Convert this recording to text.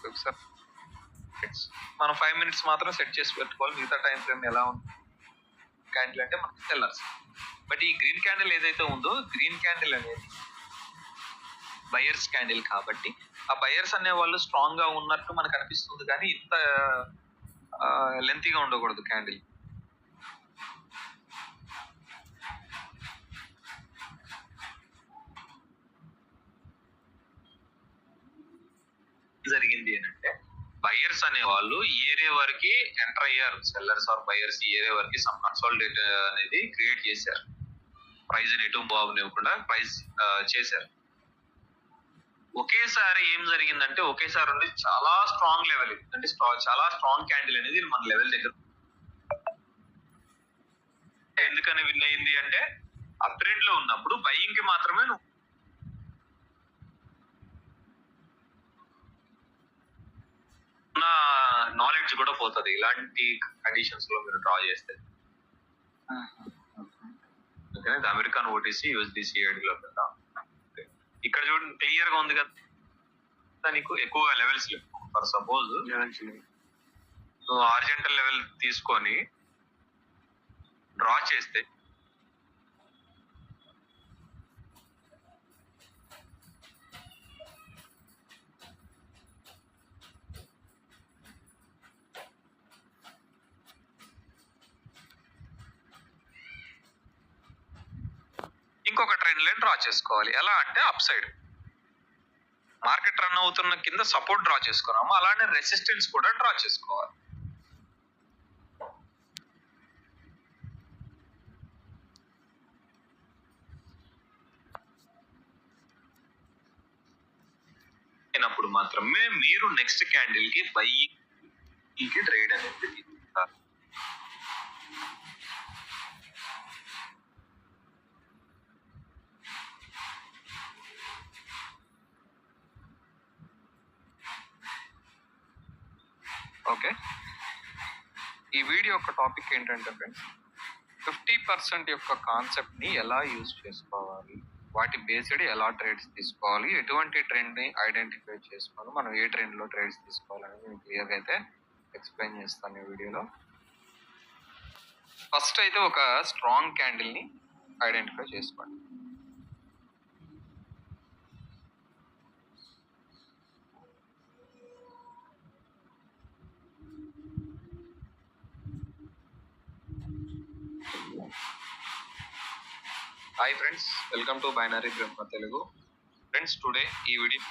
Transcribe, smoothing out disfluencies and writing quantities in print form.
ఒకసారి మనం 5 minutes మాత్రం సెట్ చేసి పెట్టుకోవాలి. మిగతా టైం ఫ్రేమ్ ఎలా ఉంది క్యాండిల్ అంటే మనకి సెల్లర్స్. బట్ ఈ గ్రీన్ క్యాండిల్ ఏదైతే ఉందో, గ్రీన్ క్యాండిల్ అనేది బయర్స్ క్యాండిల్ కాబట్టి ఆ బయర్స్ అనే వాళ్ళు స్ట్రాంగ్ గా ఉన్నట్టు మనకు అనిపిస్తుంది, కానీ ఇంత లెంతీగా ఉండకూడదు క్యాండిల్. జరిగింది అంటే బయర్స్ అనే వాళ్ళు ఈ ఏరియా వరకు ఎంటర్ అయ్యారు. సెల్లర్స్ ఆర్ బయర్స్ ఈ ఏరియా వరకు సమ్ కన్సాలిడేట్ అనేది క్రియేట్ చేశారు. ప్రైస్ ఎటు మూవ్ అవ్వనివ్వకుండా ప్రైస్ చేశారు. ఒకేసారి ఏం జరిగిందంటే, ఒకేసారి ఉండి చాలా స్ట్రాంగ్ లెవెల్, అంటే చాలా స్ట్రాంగ్ క్యాండిల్ అనేది మన లెవెల్ దగ్గర. ఎందుకని విన్ అయింది అంటే, అప్ ట్రెండ్ లో ఉన్నప్పుడు బయింగ్ కి మాత్రమే నాలెడ్జ్ కూడా పోతుంది ఇలాంటి కండిషన్స్ లో మీరు డ్రా చేస్తే. అమెరికన్ ఓటీసీ యూఎస్డిసి లో కదా, ఇక్కడ చూడండి క్లియర్ గా ఉంది కదా, నీకు ఎక్కువగా లెవెల్స్ లేవు. ఫర్ సపోజ్ హారిజాంటల్ లెవెల్ తీసుకొని డ్రా చేస్తే ఇంకొక ట్రెండ్ లైన్ డ్రా చేసుకోవాలి. ఎలా అంటే అప్ సైడ్ మార్కెట్ రన్ అవుతున్న కింద సపోర్ట్ డ్రా చేసుకున్నాము, అలానే రెసిస్టెన్స్ కూడా డ్రా చేసుకోవాలి. అయినప్పుడు మాత్రమే మీరు నెక్స్ట్ క్యాండిల్ కి బయింగ్ కి ట్రేడ్ అనేది తీసుకుంటారు. ఓకే, ఈ వీడియో యొక్క టాపిక్ ఏంటంటే ఫ్రెండ్స్, 50% యొక్క కాన్సెప్ట్ ని ఎలా యూజ్ చేసుకోవాలి, వాటి బేస్డ్ ఎలా ట్రేడ్స్ తీసుకోవాలి, ఎటువంటి ట్రెండ్ ని ఐడెంటిఫై చేసుకోవాలి, మనం ఏ ట్రెండ్ లో ట్రేడ్స్ తీసుకోవాలని నేను క్లియర్గా అయితే ఎక్స్ప్లెయిన్ చేస్తాను ఈ వీడియోలో. ఫస్ట్ అయితే ఒక స్ట్రాంగ్ క్యాండిల్ ని ఐడెంటిఫై చేసుకోండి. Hi friends, welcome to binary Brahma Telugu. Friends, today ఈ వీడియో